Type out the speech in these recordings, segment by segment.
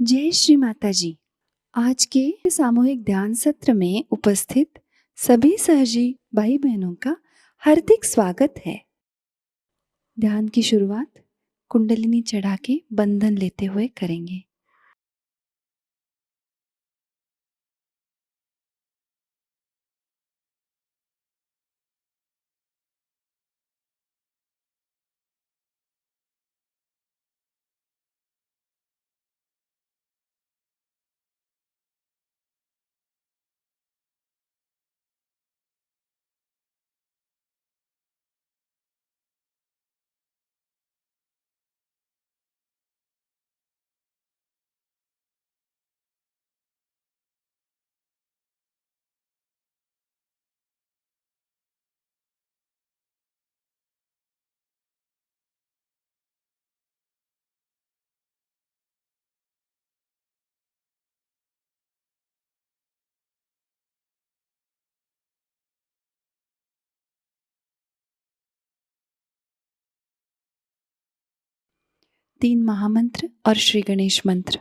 जय श्री माता जी। आज के सामूहिक ध्यान सत्र में उपस्थित सभी सहजी भाई बहनों का हार्दिक स्वागत है। ध्यान की शुरुआत कुंडलिनी चढ़ा के बंधन लेते हुए करेंगे। तीन महामंत्र और श्री गणेश मंत्र।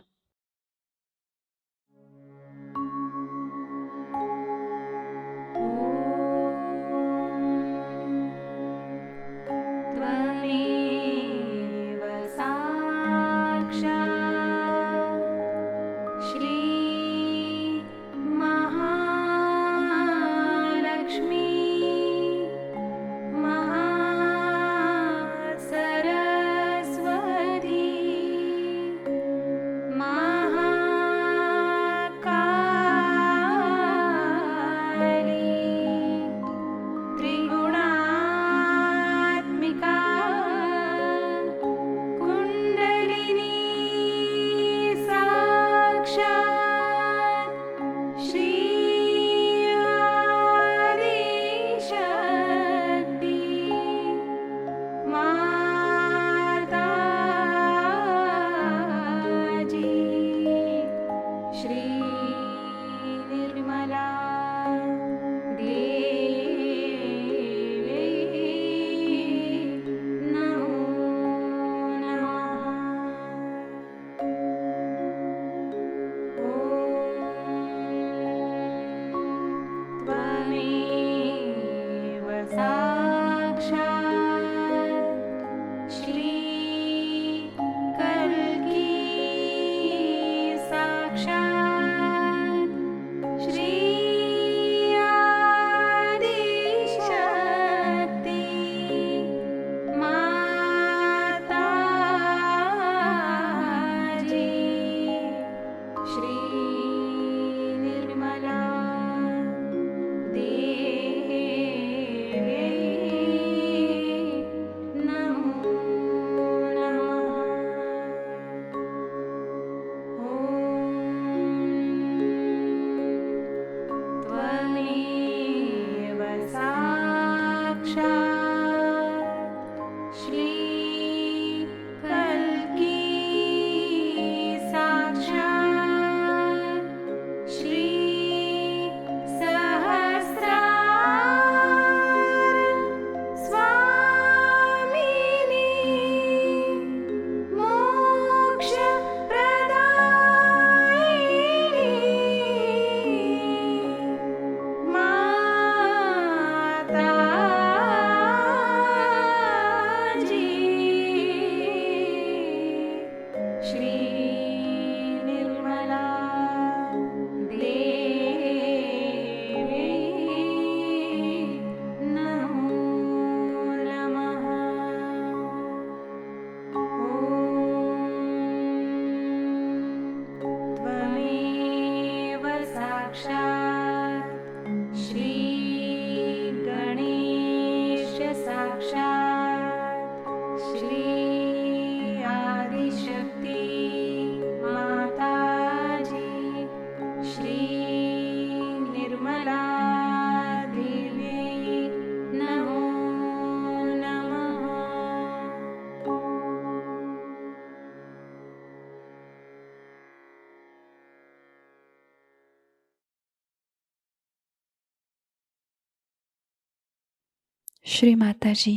श्री माता जी,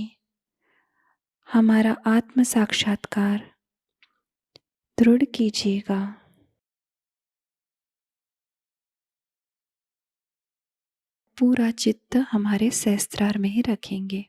हमारा आत्म साक्षात्कार दृढ़ कीजिएगा। पूरा चित्त हमारे सहस्त्रार में ही रखेंगे।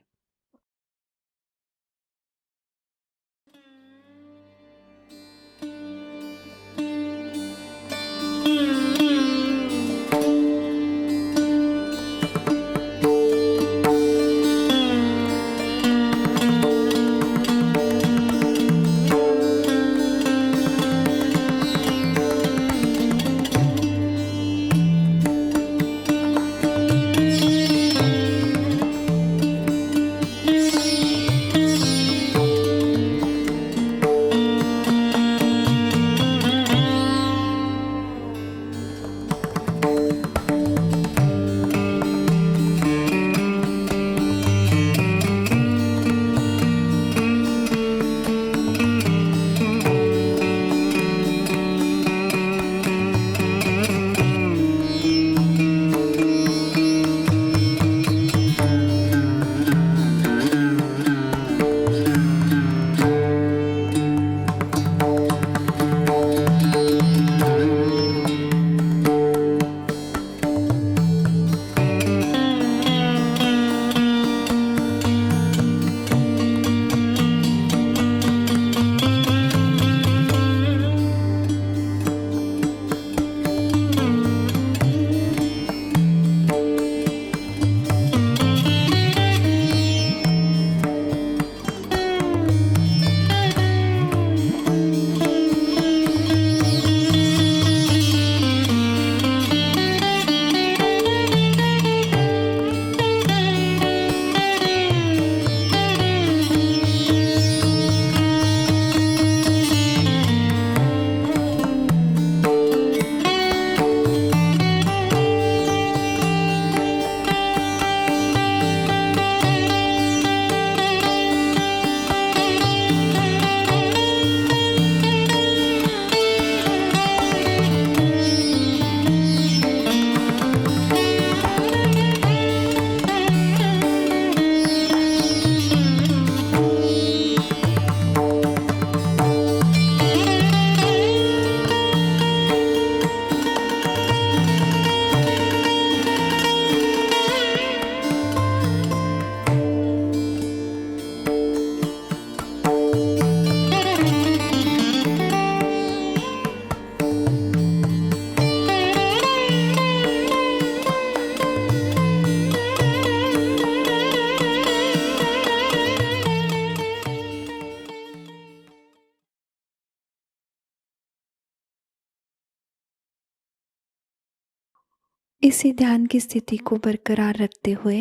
इसी ध्यान की स्थिति को बरकरार रखते हुए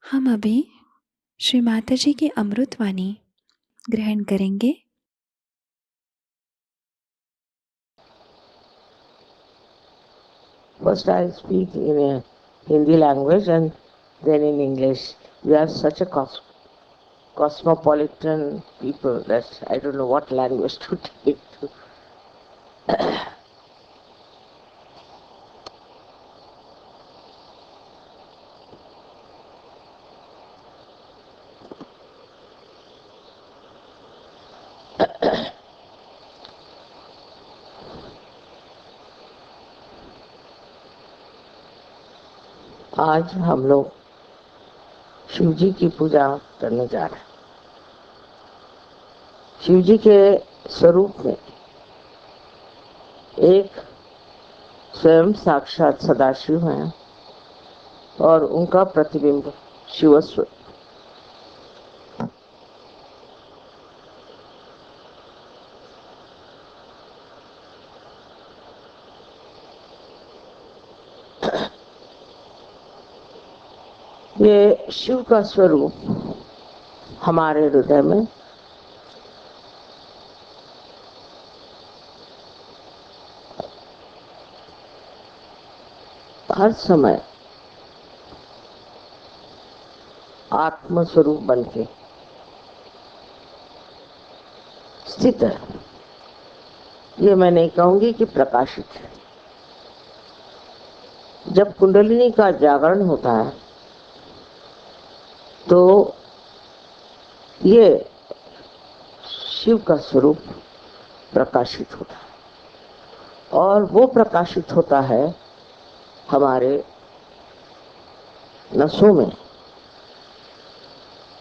हम अभी श्री माता जी की अमृतवाणी ग्रहण करेंगे। First I'll speak in a Hindi language and then in English. We are such a cosmopolitan people that I don't know what language to take to. आज हम लोग शिव जी की पूजा करने जा रहे हैं। शिव जी के स्वरूप में एक स्वयं साक्षात सदाशिव हैं और उनका प्रतिबिंब शिवस्व। ये शिव का स्वरूप हमारे हृदय में हर समय आत्म स्वरूप बन के स्थित है। ये मैं नहीं कहूंगी कि प्रकाशित है। जब कुंडलिनी का जागरण होता है तो ये शिव का स्वरूप प्रकाशित होता है और वो प्रकाशित होता है हमारे नसों में।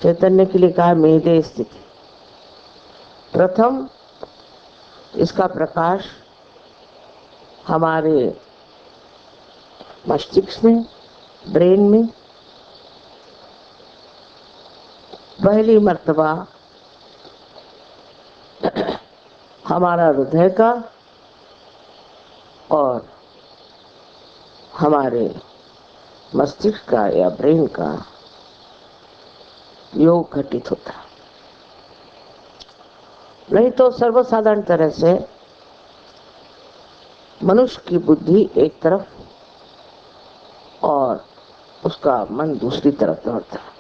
चैतन्य के लिए कहा मेदे स्थिति। प्रथम इसका प्रकाश हमारे मस्तिष्क में, ब्रेन में पहली मर्तबा हमारा हृदय का और हमारे मस्तिष्क का या ब्रेन का योग घटित होता है। नहीं तो सर्वसाधारण तरह से मनुष्य की बुद्धि एक तरफ और उसका मन दूसरी तरफ दौड़ता है।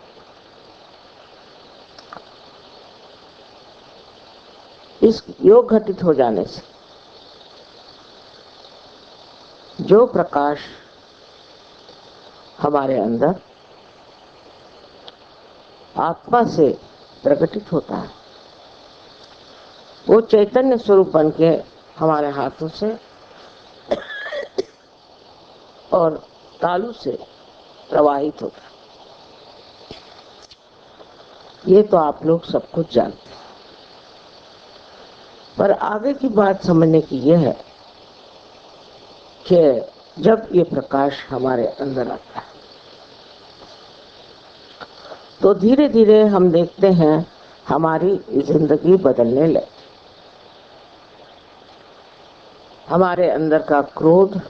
इस योग घटित हो जाने से जो प्रकाश हमारे अंदर आत्मा से प्रकटित होता है, वो चैतन्य स्वरूप बन के हमारे हाथों से और तालू से प्रवाहित होता है। ये तो आप लोग सब कुछ जानते हैं, पर आगे की बात समझने की यह है कि जब ये प्रकाश हमारे अंदर आता है तो धीरे धीरे हम देखते हैं हमारी जिंदगी बदलने लगे। हमारे अंदर का क्रोध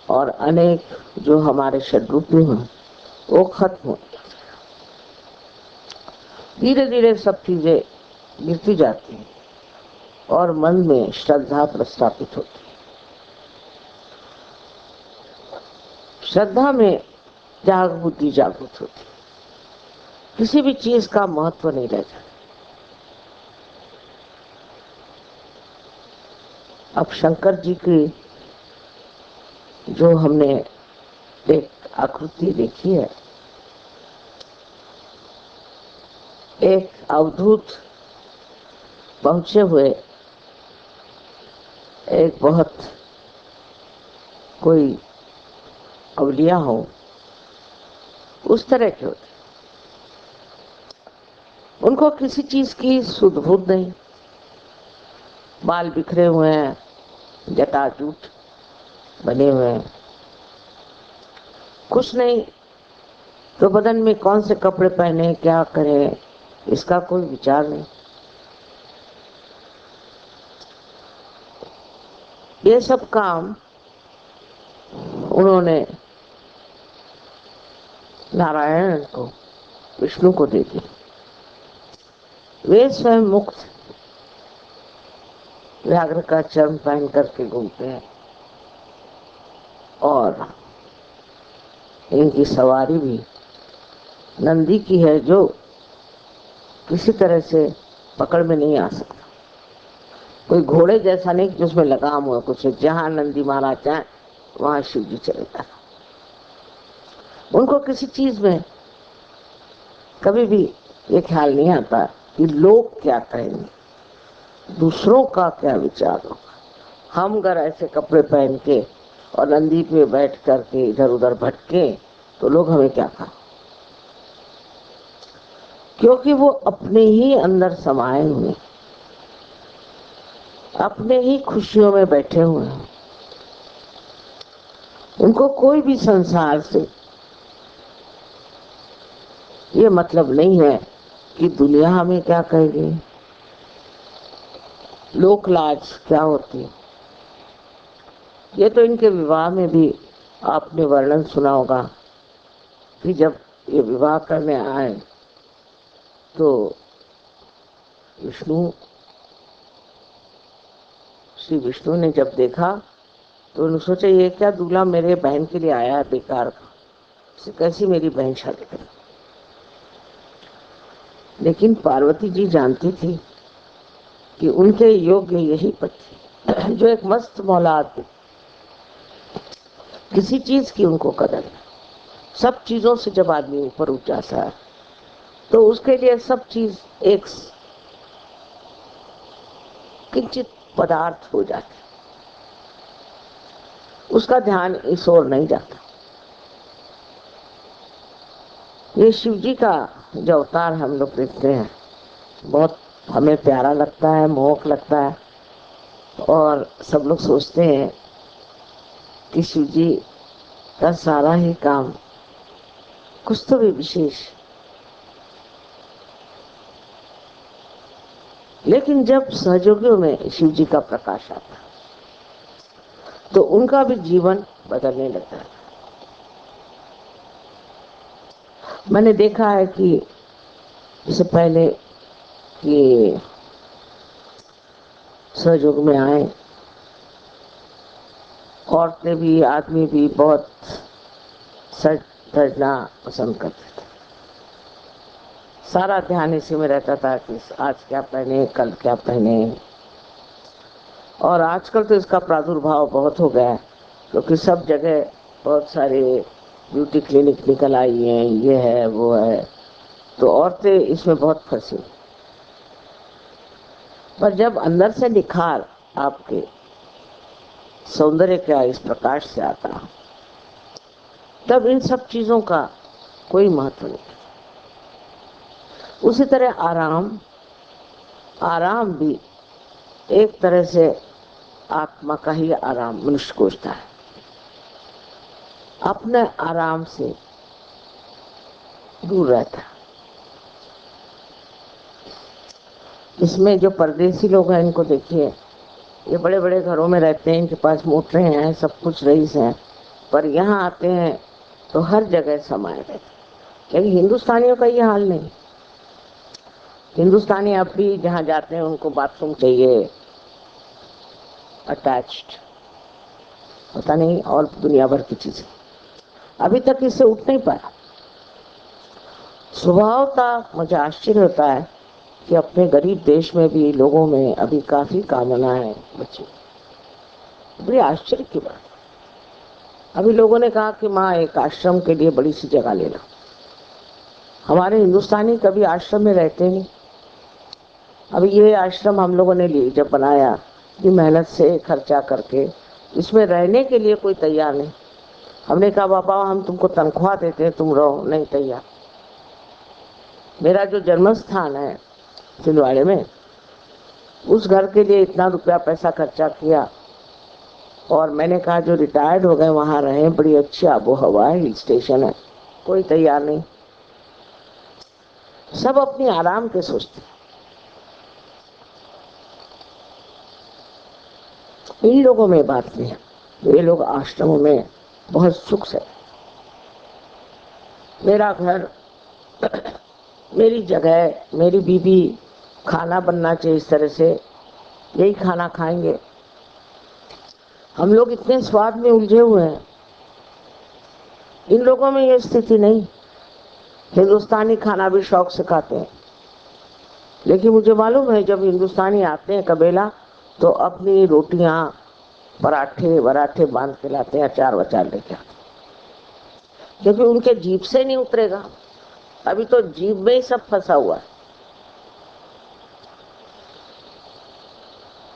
और अनेक जो हमारे षड्रूपी हैं वो खत्म हो, धीरे धीरे सब चीजें गिरती जाती हैं और मन में श्रद्धा प्रस्थापित होती है। श्रद्धा में बुद्धि जागृत होती, किसी भी चीज का महत्व नहीं रह जाता। अब शंकर जी की जो हमने एक आकृति देखी है, एक अवधूत पहुंचे हुए एक बहुत कोई अवलिया हो उस तरह के होते। उनको किसी चीज की सुध बुध नहीं, बाल बिखरे हुए हैं, जटाजूट बने हुए हैं, कुछ नहीं तो बदन में कौन से कपड़े पहने, क्या करें, इसका कोई विचार नहीं। ये सब काम उन्होंने नारायण को, विष्णु को दे दिया। वे स्वयं मुक्त व्याघ्र का चर्म पहन करके घूमते हैं और इनकी सवारी भी नंदी की है, जो किसी तरह से पकड़ में नहीं आ सकता। कोई घोड़े जैसा नहीं जिसमें लगाम हुआ कुछ, जहां नंदी महाराज जाए वहां शिव जी चले जाए। उनको किसी चीज में कभी भी ये ख्याल नहीं आता कि लोग क्या कहेंगे, दूसरों का क्या विचार होगा। हम अगर ऐसे कपड़े पहन के और नंदी पे बैठ करके इधर उधर भटके तो लोग हमें क्या कहें, क्योंकि वो अपने ही अंदर समाये हुए, अपने ही खुशियों में बैठे हुए हैं। उनको कोई भी संसार से ये मतलब नहीं है कि दुनिया हमें क्या कहेगी, लोक लाज क्या होती है। ये तो इनके विवाह में भी आपने वर्णन सुना होगा कि जब ये विवाह करने आए तो श्री विष्णु ने जब देखा तो उन्होंने सोचा ये क्या दूल्हा मेरे बहन के लिए आया है बेकार का, कैसी मेरी बहन शादी करे। लेकिन पार्वती जी जानती थी कि उनके योग्य यही पति जो एक मस्त मौला आदमी, किसी चीज की उनको कदर नहीं। सब चीजों से जब आदमी ऊपर उठ जाता है तो उसके लिए सब चीज एक किंचित पदार्थ हो जाती, उसका ध्यान इस ओर नहीं जाता। ये शिव जी का जो अवतार हम लोग देखते हैं बहुत हमें प्यारा लगता है, मोहक लगता है, और सब लोग सोचते हैं कि शिव जी का सारा ही काम कुछ तो भी विशेष। लेकिन जब सहयोगियों में शिव जी का प्रकाश आता तो उनका भी जीवन बदलने लगता है। मैंने देखा है कि इससे पहले कि सहयोग में आए, औरतें भी आदमी भी बहुत सज धजना पसंद करते थे। सारा ध्यान इसी में रहता था कि आज क्या पहने, कल क्या पहने। और आजकल तो इसका प्रादुर्भाव बहुत हो गया है, क्योंकि सब जगह बहुत सारे ब्यूटी क्लिनिक निकल आई हैं, ये है वो है, तो औरतें इसमें बहुत फंसी। पर जब अंदर से निखार आपके सौंदर्य का इस प्रकाश से आता, तब इन सब चीजों का कोई महत्व नहीं। उसी तरह आराम भी एक तरह से आत्मा का ही आराम मनुष्य खोजता है। अपने आराम से दूर रहता है। इसमें जो परदेसी लोग हैं इनको देखिए, ये बड़े बड़े घरों में रहते हैं, इनके पास मोटरें हैं, सब कुछ रईस हैं, पर यहाँ आते हैं तो हर जगह समाये रहते हैं। लेकिन हिंदुस्तानियों का ये हाल नहीं। हिंदुस्तानी अब भी जहाँ जाते हैं उनको बाथरूम चाहिए अटैच्ड, पता नहीं और दुनिया भर की चीजें। अभी तक इससे उठ नहीं पाया। स्वभावतः मुझे आश्चर्य होता है कि अपने गरीब देश में भी लोगों में अभी काफी कामना है बच्चे। बड़ी आश्चर्य की बात। अभी लोगों ने कहा कि माँ एक आश्रम के लिए बड़ी सी जगह लेना। हमारे हिंदुस्तानी कभी आश्रम में रहते नहीं। अभी ये आश्रम हम लोगों ने लिए जब बनाया, कि मेहनत से खर्चा करके, इसमें रहने के लिए कोई तैयार नहीं। हमने कहा बाबा हम तुमको तनख्वाह देते हैं, तुम रहो, नहीं तैयार। मेरा जो जन्म स्थान है छिंदवाड़े में, उस घर के लिए इतना रुपया पैसा खर्चा किया, और मैंने कहा जो रिटायर्ड हो गए वहां रहे, बड़ी अच्छी आबो हवा है, हिल स्टेशन है, कोई तैयार नहीं। सब अपनी आराम के सोचते। इन लोगों में बात नहीं है, ये लोग आश्रमों में बहुत सुख से। मेरा घर, मेरी जगह, मेरी बीबी, खाना बनना चाहिए इस तरह से, यही खाना खाएंगे। हम लोग इतने स्वाद में उलझे हुए हैं, इन लोगों में ये स्थिति नहीं। हिंदुस्तानी खाना भी शौक से खाते हैं, लेकिन मुझे मालूम है जब हिंदुस्तानी आते हैं कबेला तो अपनी रोटियां पराठे वराठे बांध के लाते हैं, अचार वचार लेके आते, क्योंकि उनके जीभ से नहीं उतरेगा। अभी तो जीभ में ही सब फंसा हुआ है।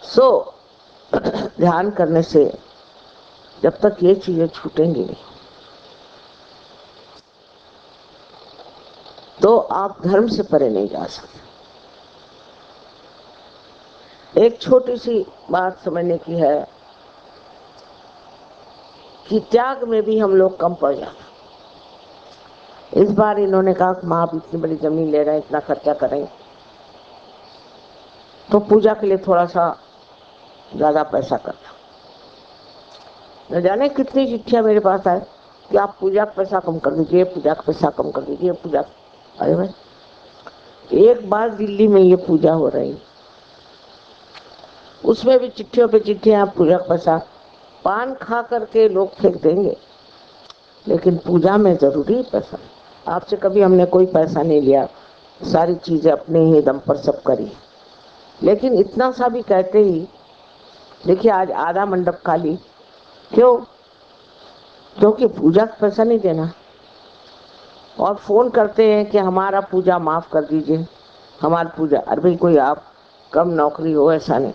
सो ध्यान करने से जब तक ये चीजें छूटेंगी नहीं, तो आप धर्म से परे नहीं जा सकते। एक छोटी सी बात समझने की है कि त्याग में भी हम लोग कम पड़ जाते। इस बार इन्होंने कहा माँ आप इतनी बड़ी जमीन ले रहे हैं, इतना खर्चा करें, तो पूजा के लिए थोड़ा सा ज्यादा पैसा करना। न जाने कितनी चिट्ठियां मेरे पास आए कि आप पूजा का पैसा कम कर दीजिए, पूजा का पैसा कम कर दीजिए, पूजा। अरे भाई, एक बार दिल्ली में ये पूजा हो रही, उसमें भी चिट्ठियों पे चिट्ठियां, पूजा का पैसा। पान खा करके लोग फेंक देंगे, लेकिन पूजा में जरूरी पैसा। आपसे कभी हमने कोई पैसा नहीं लिया, सारी चीजें अपने ही दम पर सब करी। लेकिन इतना सा भी कहते ही, देखिए आज आधा मंडप खाली। क्यों? क्योंकि पूजा का पैसा नहीं देना। और फोन करते हैं कि हमारा पूजा माफ कर दीजिए, हमारी पूजा। अरे भाई, कोई आप कम नौकरी हो ऐसा नहीं,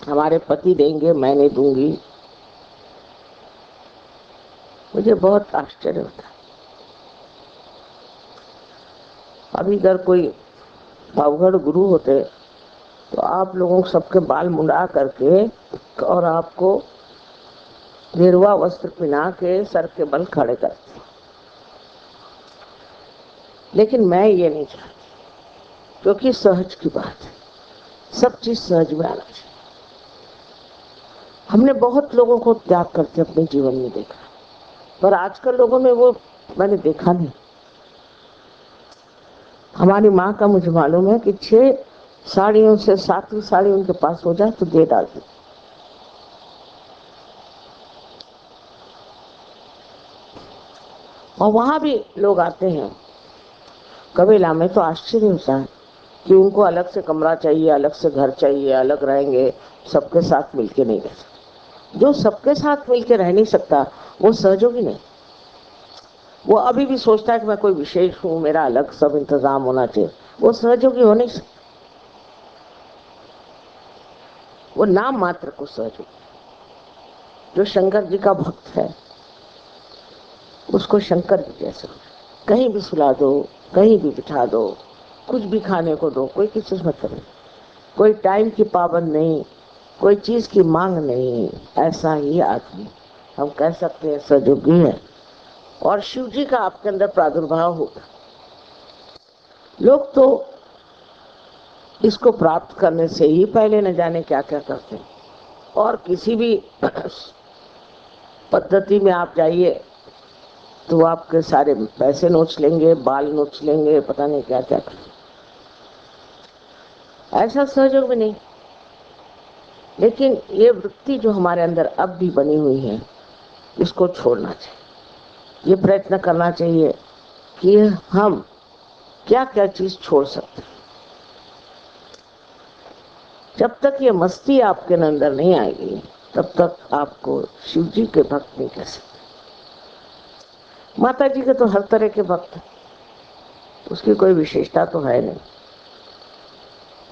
हमारे पति देंगे, मैं नहीं दूंगी। मुझे बहुत आश्चर्य होता है। अभी अगर कोई अवघड़ गुरु होते तो आप लोगों सबके बाल मुंडा करके और आपको गेरुआ वस्त्र पहना के सर के बल खड़े करते। लेकिन मैं ये नहीं चाहती, क्योंकि सहज की बात है, सब चीज सहज में आना चाहिए। हमने बहुत लोगों को त्याग करते अपने जीवन में देखा, पर आजकल लोगों में वो मैंने देखा नहीं। हमारी माँ का मुझे मालूम है कि 6 साड़ियों से 7वीं साड़ी उनके पास हो जाए तो दे डालती। और वहां भी लोग आते हैं कबीला में, तो आश्चर्य होता है कि उनको अलग से कमरा चाहिए, अलग से घर चाहिए, अलग रहेंगे, सबके साथ मिलके नहीं रह सकते। जो सबके साथ मिलके रह नहीं सकता वो सहयोगी नहीं। वो अभी भी सोचता है कि मैं कोई विशेष हूँ, मेरा अलग सब इंतजाम होना चाहिए। वो सहयोगी हो नहीं सकता, वो नाम मात्र को सहयोगी। जो शंकर जी का भक्त है उसको शंकर जी जैसे कहीं भी सुला दो, कहीं भी बिठा दो, कुछ भी खाने को दो, कोई किसी से मतलब नहीं, कोई टाइम की पाबंद नहीं, कोई चीज की मांग नहीं। ऐसा ही आदमी हम कह सकते हैं सहयोगी है। और शिव जी का आपके अंदर प्रादुर्भाव होगा। लोग तो इसको प्राप्त करने से ही पहले न जाने क्या क्या करते हैं। और किसी भी पद्धति में आप जाइए तो वो आपके सारे पैसे नोच लेंगे, बाल नोच लेंगे, पता नहीं क्या क्या करेंगे। ऐसा सहयोग भी नहीं। लेकिन ये वृत्ति जो हमारे अंदर अब भी बनी हुई है, इसको छोड़ना चाहिए। ये प्रयत्न करना चाहिए कि हम क्या क्या चीज छोड़ सकते हैं। जब तक ये मस्ती आपके अंदर नहीं आएगी तब तक आपको शिव जी के भक्त नहीं कह सकते। माता जी के तो हर तरह के भक्त हैं, उसकी कोई विशेषता तो है नहीं।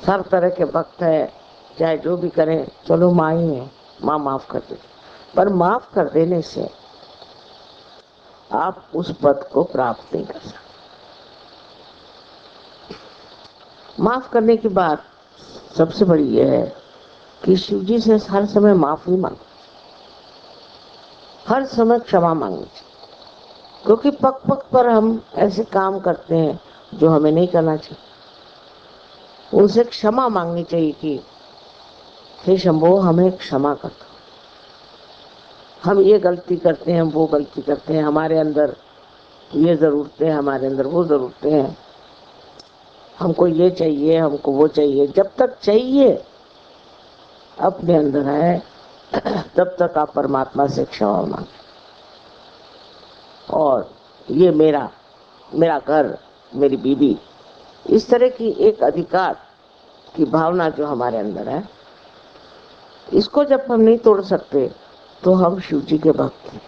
हर तरह के भक्त है, चाहे जो भी करें, चलो माँ ही है, माँ माफ कर दे। पर माफ कर देने से आप उस पद को प्राप्त नहीं कर सकते। माफ करने की बात सबसे बड़ी यह है कि शिव जी से हर समय माफी मांगो, हर समय क्षमा मांगनी चाहिए। क्योंकि पग पग पर हम ऐसे काम करते हैं जो हमें नहीं करना चाहिए। उनसे क्षमा मांगनी चाहिए कि हे शंभो, हमें क्षमा कर दो, हम ये गलती करते हैं, वो गलती करते हैं, हमारे अंदर ये जरूरतें, हमारे अंदर वो जरूरतें हैं, हमको ये चाहिए, हमको वो चाहिए। जब तक चाहिए अपने अंदर है तब तक आप परमात्मा से क्षमा मांगे। और ये मेरा मेरा घर, मेरी बीवी, इस तरह की एक अधिकार की भावना जो हमारे अंदर है, इसको जब हम नहीं तोड़ सकते तो हम शिव जी के भक्त हैं।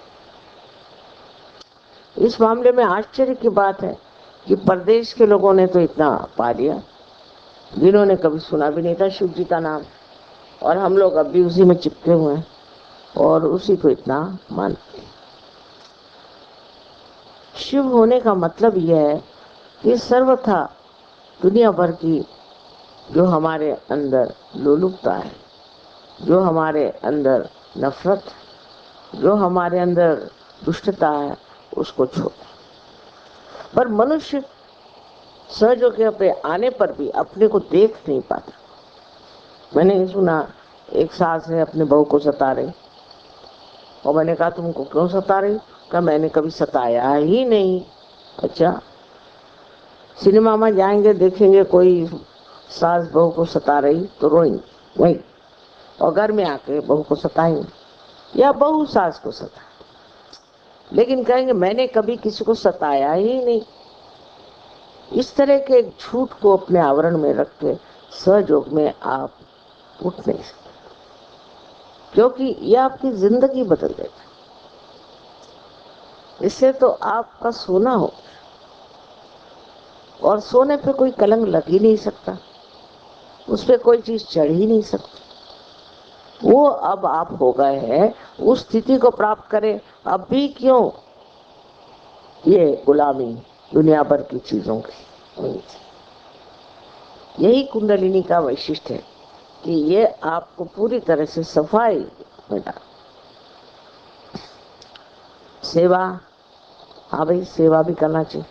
इस मामले में आश्चर्य की बात है कि प्रदेश के लोगों ने तो इतना पा लिया, जिन्होंने कभी सुना भी नहीं था शिव जी का नाम, और हम लोग अब भी उसी में चिपके हुए हैं और उसी को इतना मानते हैं। शिव होने का मतलब यह है कि सर्वथा दुनिया भर की जो हमारे अंदर लोलुपता है, जो हमारे अंदर नफरत है, जो हमारे अंदर दुष्टता है, उसको छोड़। पर मनुष्य सहयोग पे आने पर भी अपने को देख नहीं पाता। मैंने ये सुना, एक सास है अपने बहू को सता रही, और मैंने कहा तुमको क्यों सता रही? कहा मैंने कभी सताया ही नहीं। अच्छा, सिनेमा में जाएंगे, देखेंगे कोई सास बहू को सता रही तो रोएंगे वही, और घर में आके बहू को सताएंगे, या बहू सास को सता, लेकिन कहेंगे मैंने कभी किसी को सताया ही नहीं। इस तरह के एक झूठ को अपने आवरण में रख के सहयोग में आप उठ नहीं सकते, क्योंकि यह आपकी जिंदगी बदल देगा। इससे तो आपका सोना हो, और सोने पे कोई कलंक लग ही नहीं सकता, उस पे कोई चीज चढ़ ही नहीं सकती। वो अब आप हो गए हैं, उस स्थिति को प्राप्त करें। अब भी क्यों ये गुलामी दुनिया भर की चीजों की। यही कुंडलिनी का वैशिष्ट्य है कि ये आपको पूरी तरह से सफाई में डाल। सेवा, हाँ भाई सेवा भी करना चाहिए,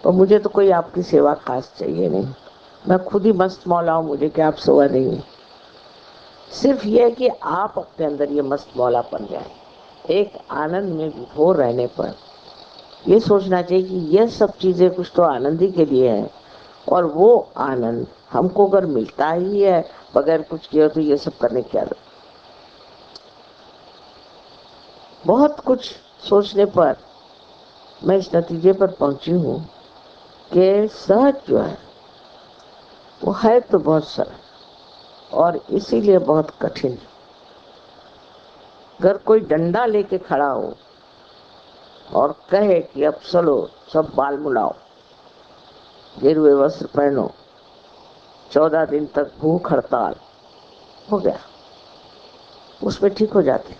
तो मुझे तो कोई आपकी सेवा खास चाहिए नहीं, मैं खुद ही मस्त मौला हूँ, मुझे क्या आप सेवा देंगे। सिर्फ ये है कि आप अपने अंदर ये मस्त मौला बन जाए। एक आनंद में विभोर रहने पर ये सोचना चाहिए कि ये सब चीजें कुछ तो आनंद ही के लिए है, और वो आनंद हमको अगर मिलता ही है बगैर कुछ किए तो ये सब करने की क्या जरूरत। बहुत कुछ सोचने पर मैं इस नतीजे पर पहुंची हूँ कि सहज जो है वो है तो बहुत सरल और इसीलिए बहुत कठिन। अगर कोई डंडा लेके खड़ा हो और कहे कि अब चलो सब बाल मुड़ाओ, गेरुए वस्त्र पहनो, 14 दिन तक भूख हड़ताल, हो गया, उसमें ठीक हो जाते।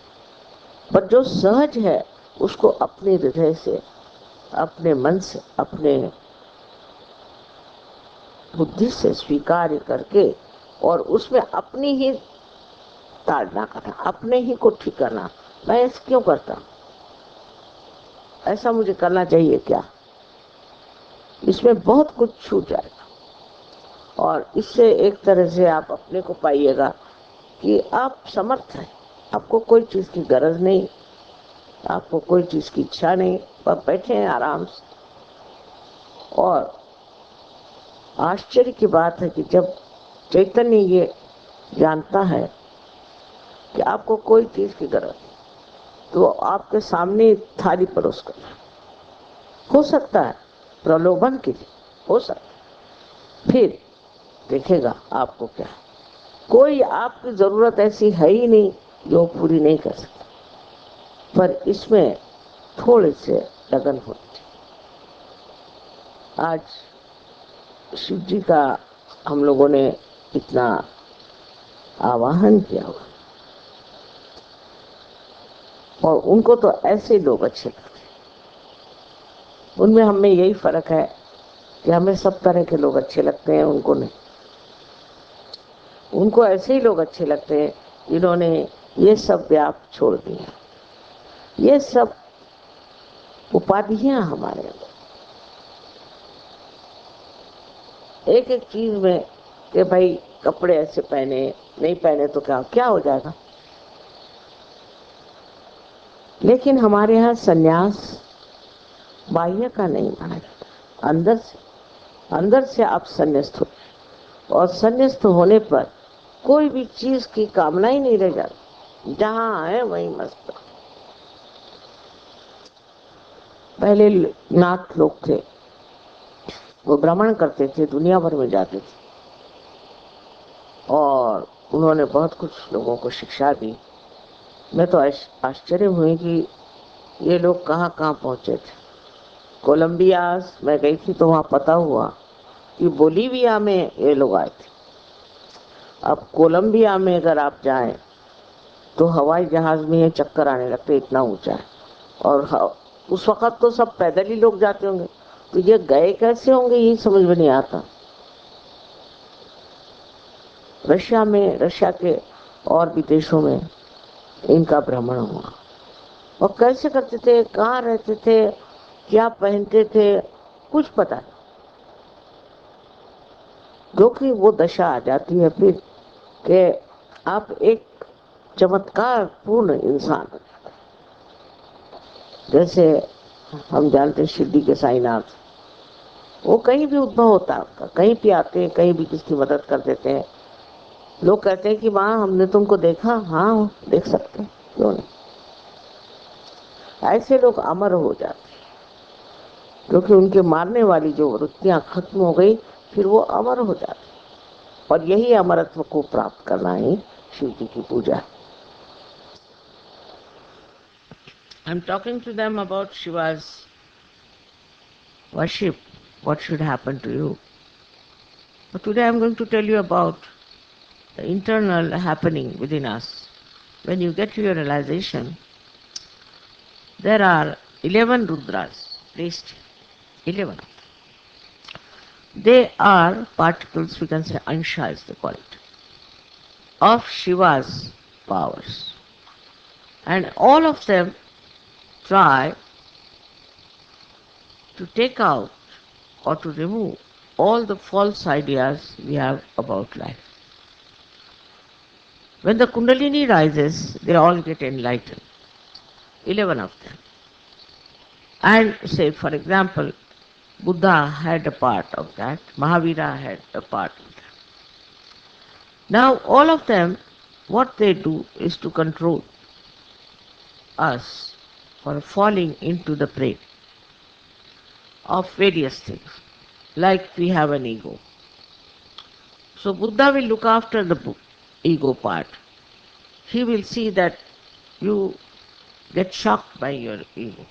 पर जो सहज है उसको अपने हृदय से, अपने मन से, अपने बुद्धि से स्वीकार करके और उसमें अपनी ही ताड़ना करना, अपने ही को ठीक करना। मैं ऐसा क्यों करता, ऐसा मुझे करना चाहिए क्या, इसमें बहुत कुछ छूट जाएगा। और इससे एक तरह से आप अपने को पाइएगा कि आप समर्थ हैं, आपको कोई चीज की गरज नहीं, आपको कोई चीज की इच्छा नहीं, पर बैठे हैं आराम से। और आश्चर्य की बात है कि जब चैतन्य ये जानता है कि आपको कोई चीज की गरज नहीं, तो आपके सामने थाली परोस कर, हो सकता है प्रलोभन के लिए, हो सकता है, फिर देखेगा आपको क्या, कोई आपकी जरूरत ऐसी है ही नहीं जो पूरी नहीं कर सकता, पर इसमें थोड़े से लगन होती। आज शिव जी का हम लोगों ने इतना आवाहन किया हुआ, और उनको तो ऐसे लोग अच्छे लगते, उनमें हमें यही फर्क है कि हमें सब तरह के लोग अच्छे लगते हैं, उनको नहीं। उनको ऐसे ही लोग अच्छे लगते हैं जिन्होंने ये सब व्याप छोड़ दिया, ये सब उपाधियां हमारे अंदर, एक एक चीज में कि भाई कपड़े ऐसे पहने, नहीं पहने तो क्या क्या हो जाएगा। लेकिन हमारे यहाँ सन्यास बाह्य का नहीं माना जाता, अंदर से आप संन्यास्त हो, और संन्यास्त होने पर कोई भी चीज की कामना ही नहीं रह जाती, जहां है वहीं मस्त। पहले नाथ लोग थे, वो भ्रमण करते थे, दुनिया भर में जाते थे, और उन्होंने बहुत कुछ लोगों को शिक्षा दी। मैं तो आश्चर्य हुई कि ये लोग कहाँ कहाँ पहुंचे थे। कोलंबिया मैं गई थी तो वहां पता हुआ कि बोलीविया में ये लोग आए थे। अब कोलंबिया में अगर आप जाएं तो हवाई जहाज में ये चक्कर आने लगते, इतना ऊंचा है, और उस वक्त तो सब पैदल ही लोग जाते होंगे, तो ये गए कैसे होंगे ये समझ में नहीं आता। रशिया में, रशिया के और भी देशों में इनका भ्रमण हुआ, और कैसे करते थे, कहाँ रहते थे, क्या पहनते थे, कुछ पता नहीं। जो कि वो दशा आ जाती है फिर कि आप एक चमत्कार पूर्ण इंसान, जैसे हम जानते हैं शिरडी के साईनाथ, वो कहीं भी उद्भव होता है, कहीं भी आते हैं, कहीं भी किसकी मदद कर देते हैं। लोग कहते हैं कि माँ हमने तुमको देखा, हाँ देख सकते हैं, क्यों नहीं। ऐसे लोग अमर हो जाते हैं क्योंकि उनके मारने वाली जो वृत्तियां खत्म हो गई, फिर वो अमर हो जाते। और यही अमरत्व को प्राप्त करना ही शिव जी की पूजा है। I'm talking to them about Shiva's worship, what should happen to you. But today I'm going to tell you about the internal happening within us. When you get to your realization, there are 11 Rudras placed, 11. They are particles, we can say anshas they call it, of Shiva's powers. And all of them try to take out or to remove all the false ideas we have about life. When the Kundalini rises, they all get enlightened, 11 of them. And say, for example, Buddha had a part of that, Mahavira had a part of that. Now, all of them, what they do is to control us for falling into the prey of various things, like we have an ego. So Buddha will look after the ego part. He will see that you get shocked by your ego.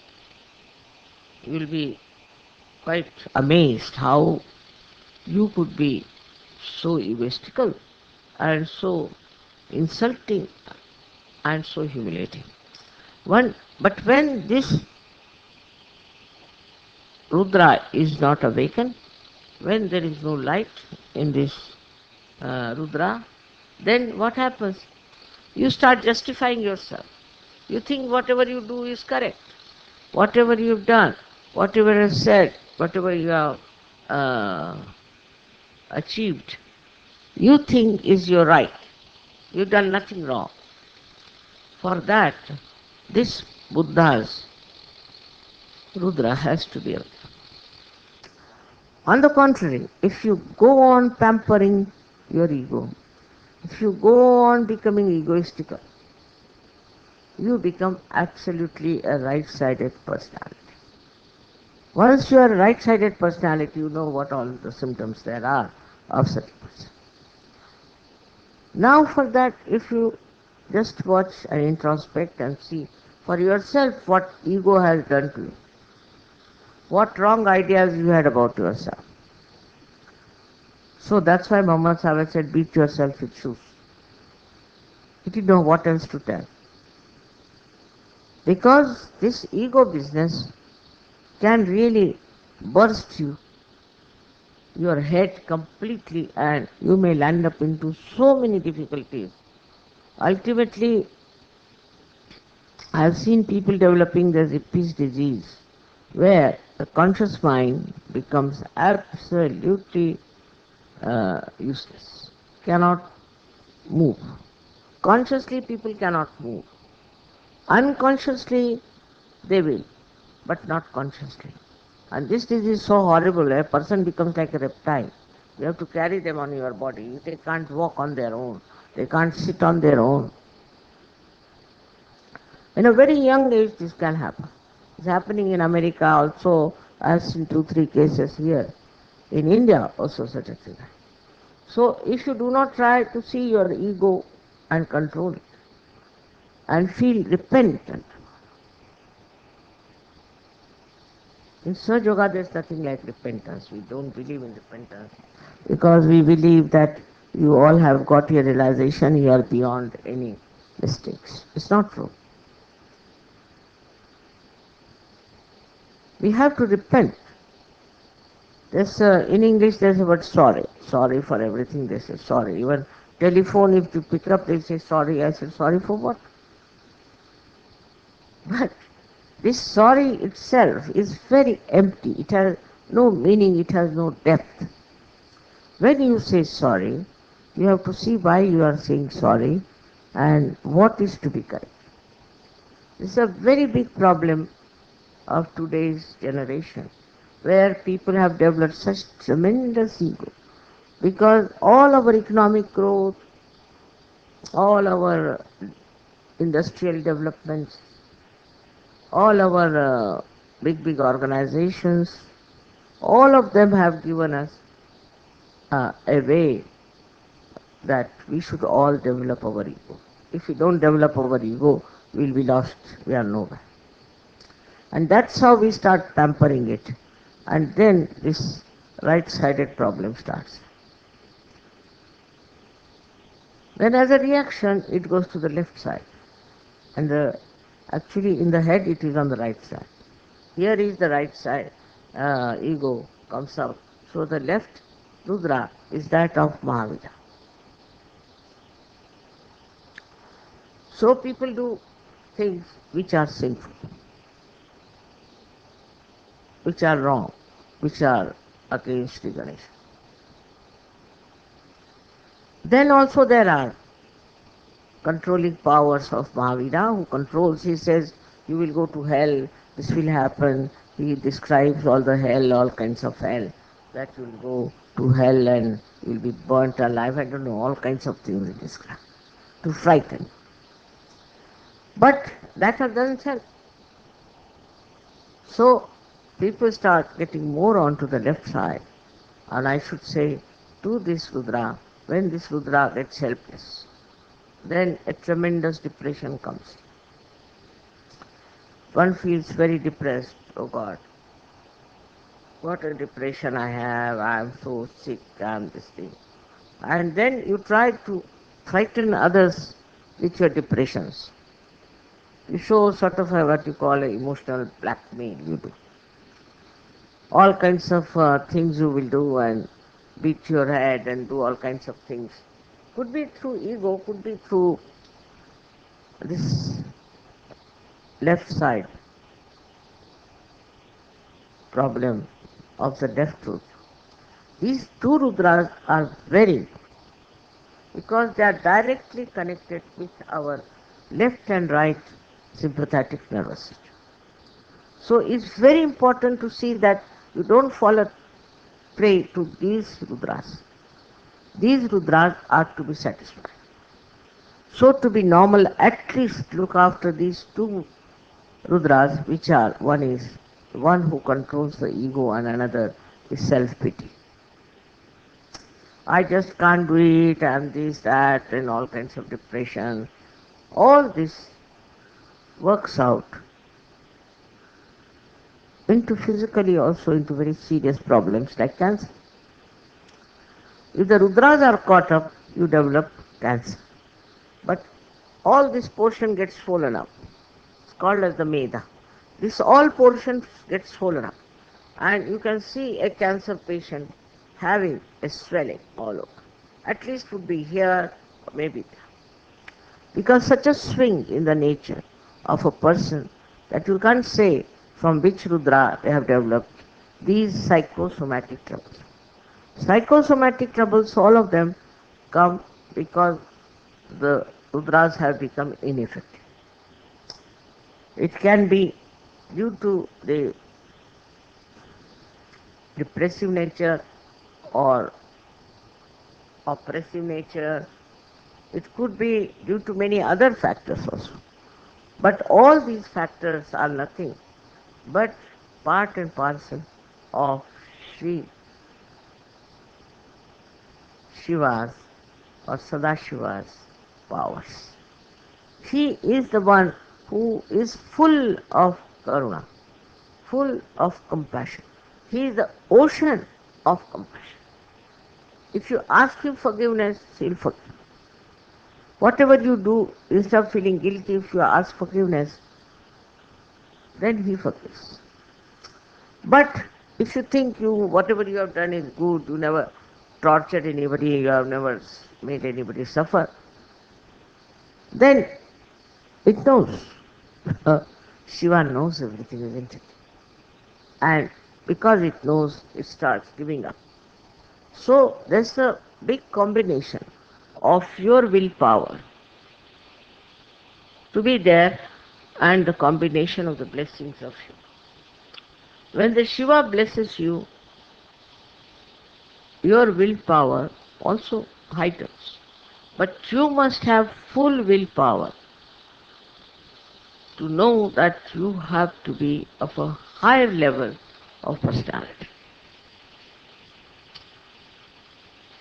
You will be quite amazed how you could be so egoistical and so insulting and so humiliating. But when this Rudra is not awakened, when there is no light in this Rudra, then what happens? You start justifying yourself. You think whatever you do is correct. Whatever you've done, whatever you have said, whatever you have achieved, you think is your right. You've done nothing wrong. For that, this Buddha's Rudra has to be aware. On the contrary, if you go on pampering your ego, if you go on becoming egoistical, you become absolutely a right-sided personality. Once you are a right-sided personality, you know what all the symptoms there are of such a person. Now for that, if you just watch and introspect and see for yourself what ego has done to you, what wrong ideas you had about yourself. So that's why Muhammad Sahib said, beat yourself with shoes. He didn't know what else to tell. Because this ego business can really burst your head completely, and you may land up into so many difficulties. Ultimately, I have seen people developing the Zippy's disease, where the conscious mind becomes absolutely useless, cannot move. Consciously, people cannot move. Unconsciously, they will, but not consciously. And this disease is so horrible, a person becomes like a reptile. You have to carry them on your body. They can't walk on their own. They can't sit on their own. In a very young age, this can happen. It's happening in America also. I've seen 2-3 cases here. In India also such a thing. So if you do not try to see your ego and control it, and feel repentant, in Saj Yoga there's nothing like repentance. We don't believe in repentance because we believe that you all have got your realization, you are beyond any mistakes. It's not true. We have to repent. There's in English there's a word sorry. Sorry for everything they say sorry. Even telephone, if you pick up, they say sorry. I said sorry for what? But this sorry itself is very empty. It has no meaning, it has no depth. When you say sorry, you have to see why you are saying sorry and what is to be corrected. This is a very big problem of today's generation, where people have developed such tremendous ego. Because all our economic growth, all our industrial developments, all our big organizations, all of them have given us a way that we should all develop our ego. If we don't develop our ego, we'll be lost. We are nowhere. And that's how we start pampering it. And then this right-sided problem starts. Then as a reaction, it goes to the left side. And actually in the head it is on the right side. Here is the right side, ego comes out. So the left Rudra is that of Mahavira. So people do things which are sinful, which are wrong, which are against the Ganesha. Then also there are controlling powers of Mahavira who controls, he says, you will go to hell, this will happen. He describes all the hell, all kinds of hell, that you will go to hell and you will be burnt alive, I don't know, all kinds of things he describes, to frighten. But that doesn't help. So people start getting more onto the left side, and I should say, to this Rudra, when this Rudra gets helpless, then a tremendous depression comes. One feels very depressed, oh God, what a depression I have, I am so sick, I am this thing. And then you try to frighten others with your depressions. You show sort of what you call emotional blackmail, you do. All kinds of things you will do and beat your head and do all kinds of things. Could be through ego, could be through this left side problem of the left truth. These two Rudras are very important because they are directly connected with our left and right sympathetic nervous system. So it's very important to see that you don't fall a prey to these Rudras. These Rudras are to be satisfied. So to be normal, at least look after these two Rudras, which are, one is one who controls the ego and another is self-pity. I just can't do it, and this, that, and all kinds of depression. All this works out into physically also into very serious problems like cancer. If the Rudras are caught up, you develop cancer. But all this portion gets swollen up. It's called as the Meda. This all portion gets swollen up. And you can see a cancer patient having a swelling all over. At least would be here, or maybe there. Because such a swing in the nature of a person that you can't say from which Rudra they have developed these psychosomatic troubles. Psychosomatic troubles, all of them come because the Rudras have become ineffective. It can be due to the depressive nature or oppressive nature. It could be due to many other factors also. But all these factors are nothing but part and parcel of Shiva's or Sadashiva's powers. He is the one who is full of karuna, full of compassion. He is the ocean of compassion. If you ask him forgiveness, he'll forgive. Whatever you do, instead of feeling guilty, if you ask forgiveness, then he forgives. But if you think whatever you have done is good, you never tortured anybody, you have never made anybody suffer, then it knows. Shiva knows everything, isn't it? And because it knows, it starts giving up. So there's a big combination of your willpower to be there and the combination of the blessings of Shiva. When the Shiva blesses you, your willpower also heightens. But you must have full willpower to know that you have to be of a higher level of personality.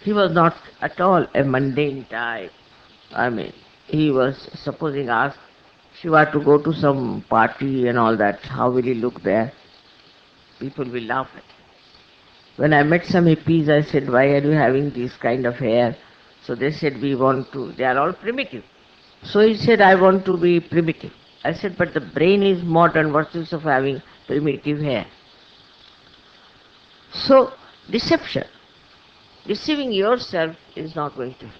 He was not at all a mundane type. I mean, he was, supposing asked, Shiva to go to some party and all that, how will he look there? People will laugh at him. When I met some hippies, I said, why are you having this kind of hair? So they said, they are all primitive. So he said, I want to be primitive. I said, but the brain is modern, what's the use of having primitive hair? So, deception. Deceiving yourself is not going to.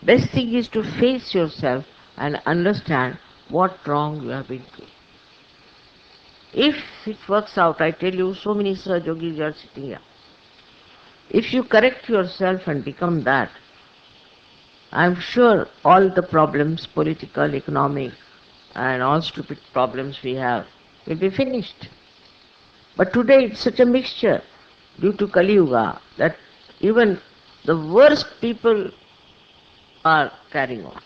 Best thing is to face yourself and understand what wrong you have been doing. If it works out, I tell you, so many Sahaj Yogis are sitting here. If you correct yourself and become that, I'm sure all the problems, political, economic, and all stupid problems we have will be finished. But today it's such a mixture due to Kali Yuga that even the worst people are carrying on.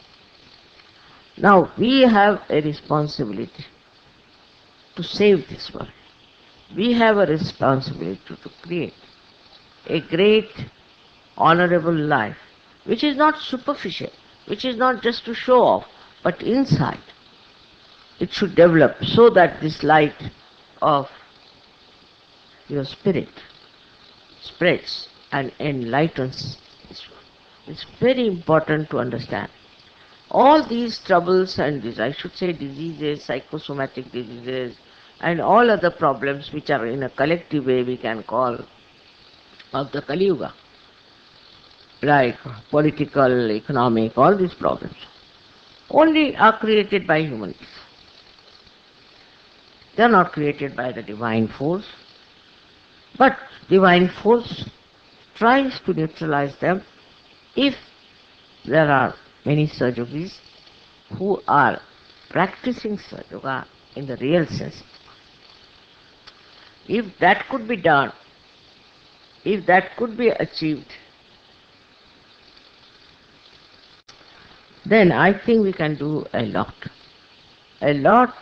Now we have a responsibility to save this world. We have a responsibility to create a great, honorable life, which is not superficial, which is not just to show off, but inside. It should develop so that this light of your spirit spreads and enlightens this world. It's very important to understand. All these troubles and I should say diseases, psychosomatic diseases, and all other problems which are in a collective way we can call of the Kali Yuga, like political, economic, all these problems, only are created by humans. They are not created by the divine force, but divine force tries to neutralize them if there are many Sahaja Yogis who are practicing Sahaja Yoga in the real sense. If that could be done, if that could be achieved, then I think we can do a lot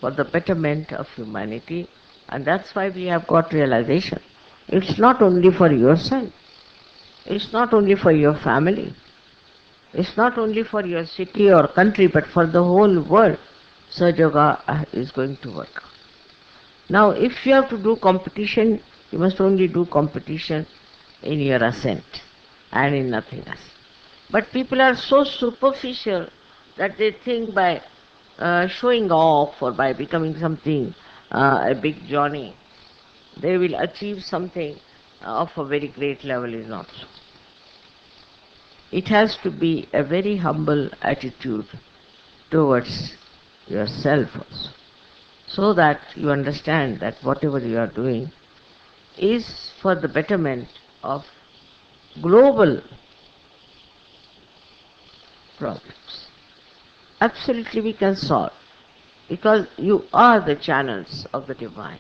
for the betterment of humanity, and that's why we have got realization. It's not only for yourself, it's not only for your family, it's not only for your city or country, but for the whole world. Sahaja Yoga is going to work. Now, if you have to do competition, you must only do competition in your ascent and in nothing else. But people are so superficial that they think by showing off or by becoming something, a big Johnny, they will achieve something of a very great level. Is not so. It has to be a very humble attitude towards yourself also, so that you understand that whatever you are doing is for the betterment of global problems. Absolutely we can solve, because you are the channels of the divine.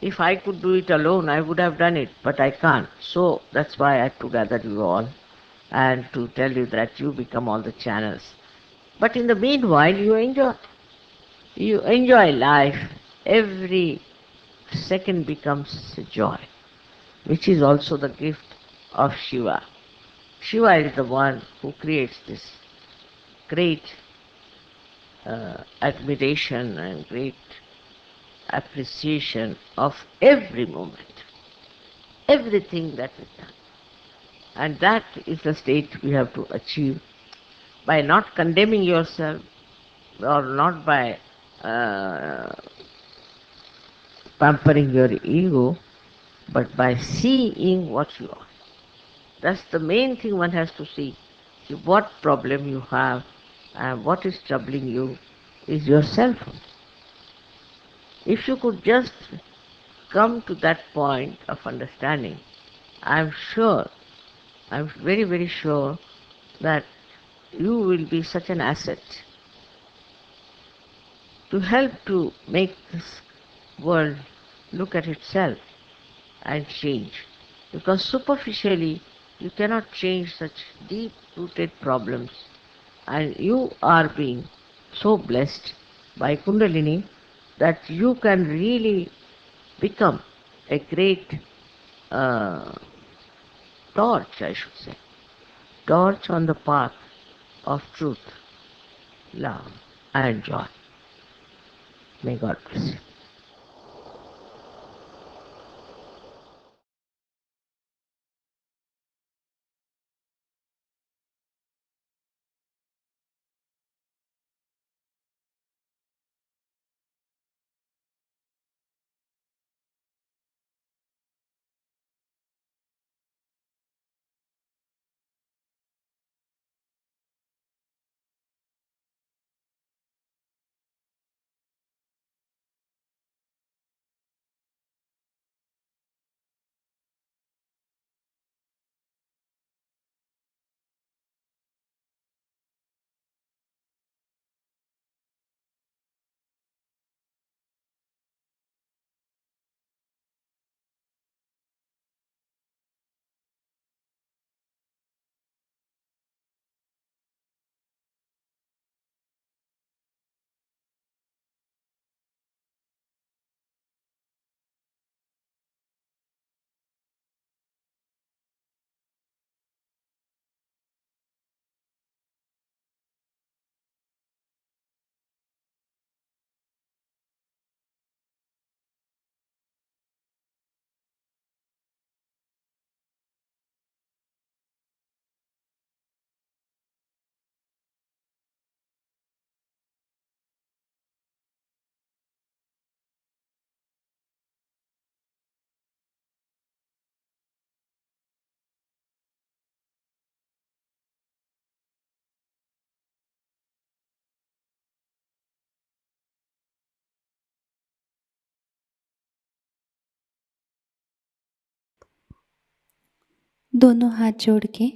If I could do it alone, I would have done it, but I can't. So that's why I had to gather you all and to tell you that you become all the channels. But in the meanwhile, you enjoy. You enjoy life. Every second becomes a joy, which is also the gift of Shiva. Shiva is the one who creates this great admiration and great appreciation of every moment, everything that is done. And that is the state we have to achieve by not condemning yourself or not by pampering your ego, but by seeing what you are. That's the main thing one has to see. See what problem you have and what is troubling you is yourself. If you could just come to that point of understanding, I'm very, very sure that you will be such an asset to help to make this world look at itself and change. Because superficially, you cannot change such deep-rooted problems. And you are being so blessed by Kundalini that you can really become a great torch, I should say. Torch on the path of truth, love. I enjoy. May God bless you. दोनों हाथ जोड़ के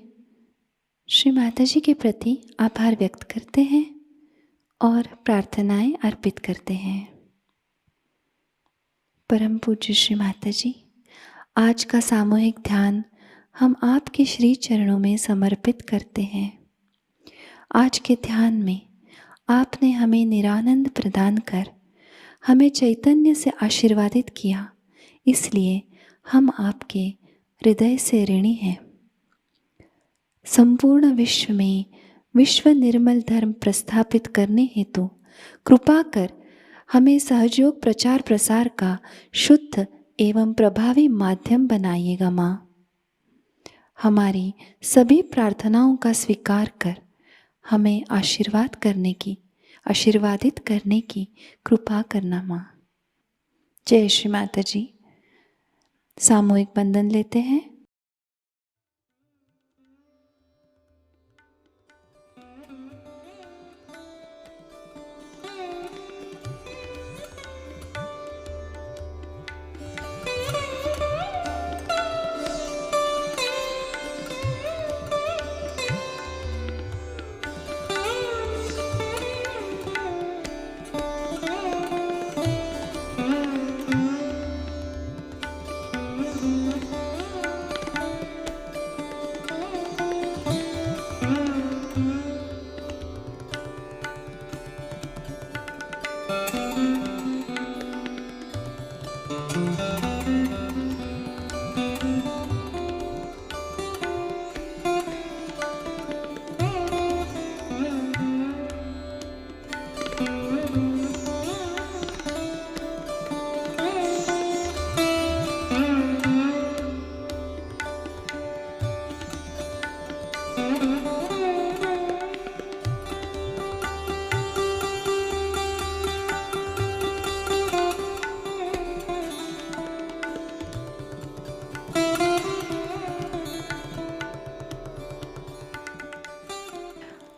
श्री माता जी के प्रति आभार व्यक्त करते हैं और प्रार्थनाएं अर्पित करते हैं। परम पूज्य श्री माता जी, आज का सामूहिक ध्यान हम आपके श्री चरणों में समर्पित करते हैं। आज के ध्यान में आपने हमें निरानंद प्रदान कर हमें चैतन्य से आशीर्वादित किया, इसलिए हम आपके हृदय से ऋणी हैं। संपूर्ण विश्व में विश्व निर्मल धर्म प्रस्थापित करने हेतु कृपा कर हमें सहयोग प्रचार प्रसार का शुद्ध एवं प्रभावी माध्यम बनाइएगा माँ। हमारी सभी प्रार्थनाओं का स्वीकार कर हमें आशीर्वादित करने की कृपा करना माँ। जय श्री माता जी। सामूहिक बंधन लेते हैं।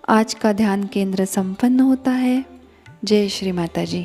आज का ध्यान केंद्र संपन्न होता है। जय श्री माता जी।